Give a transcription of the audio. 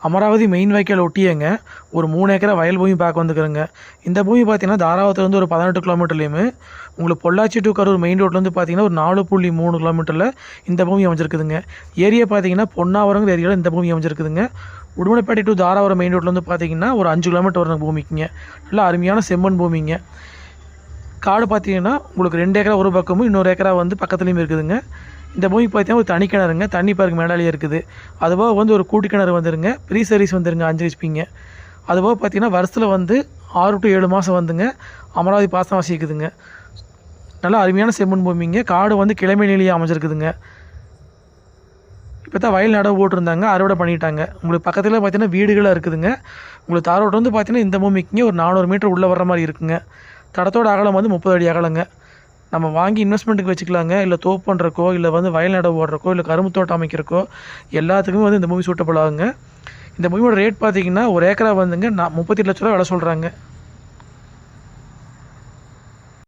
Amaravathi main வாய்க்கால் ஒட்டியேங்க ஒரு 3 ஏக்கரா வயல் பூமி பார்க்க வந்துக்கிறேங்க. இந்த பூமி பார்த்தீங்கன்னா தாராபுரத்துலேருந்து ஒரு 18 கிலோமீட்டர்லேயும் உங்களுக்கு பொள்ளாச்சி டு கரூர் மெயின் ரோட்லேருந்து பார்த்தீங்கன்னா ஒரு 4.3 கிலோமீட்டரில் இந்த பூமி அமைஞ்சிருக்குதுங்க. ஏரியா பார்த்தீங்கன்னா பொன்னாவரங்கிற ஏரியாவில் இந்த பூமி அமைஞ்சிருக்குதுங்க. உடுமலைப்பேட்டை டு தாராபுரம் மெயின் ரோட்லேருந்து பார்த்தீங்கன்னா ஒரு 5 கிலோமீட்டர் வருங்க பூமிக்குங்க. நல்லா அருமையான செம்மண் பூமிங்க. காடு பார்த்தீங்கன்னா உங்களுக்கு 2 ஏக்கரா ஒரு பக்கமும் இன்னொரு ஏக்கரா வந்து பக்கத்துலேயும் இருக்குதுங்க. இந்த பூமி பார்த்தீங்கன்னா ஒரு தனி கிணறுங்க, தண்ணி பார்க்கு மேலாலேயே இருக்குது. அதுபோக வந்து ஒரு கூட்டு கிணறு வந்துருங்க, ப்ரீ சர்வீஸ் வந்துருங்க 5 ஹெச்பிங்க. அதுபோக பார்த்தீங்கன்னா வருஷத்தில் வந்து 6 to 7 மாதம் வந்துங்க அமராவதி பாசனம் வசிக்குதுங்க. நல்லா அருமையான செம்மண் பூமிங்க. காடு வந்து கிழமை நிலையாக அமைஞ்சிருக்குதுங்க. இப்போ தான் வயல் நடவு போட்டிருந்தாங்க, அறுவடை பண்ணிட்டாங்க. உங்களுக்கு பக்கத்தில் பார்த்தீங்கன்னா வீடுகளாக இருக்குதுங்க. உங்களுக்கு தாரோட்டம் வந்து பார்த்தீங்கன்னா இந்த பூமிக்குங்க ஒரு 400 மீட்டர் உள்ளே வர்ற மாதிரி இருக்குங்க. தடத்தோட அகலம் வந்து 30 அடி அகலங்க. நம்ம வாங்கி இன்வெஸ்ட்மெண்ட்டுக்கு வச்சுக்கலாங்க, இல்லை தோப்பு பண்ணுறக்கோ, இல்லை வந்து வயல் நடவு போடுறக்கோ, இல்லை கரும்பு தோட்டம் அமைக்கிறக்கோ எல்லாத்துக்குமே வந்து இந்த பூமி சூட்டபுள் ஆகுங்க. இந்த பூமியோட ரேட் பார்த்தீங்கன்னா ஒரு ஏக்கரா வந்துங்க 38 லட்ச ரூபா விலை சொல்கிறாங்க.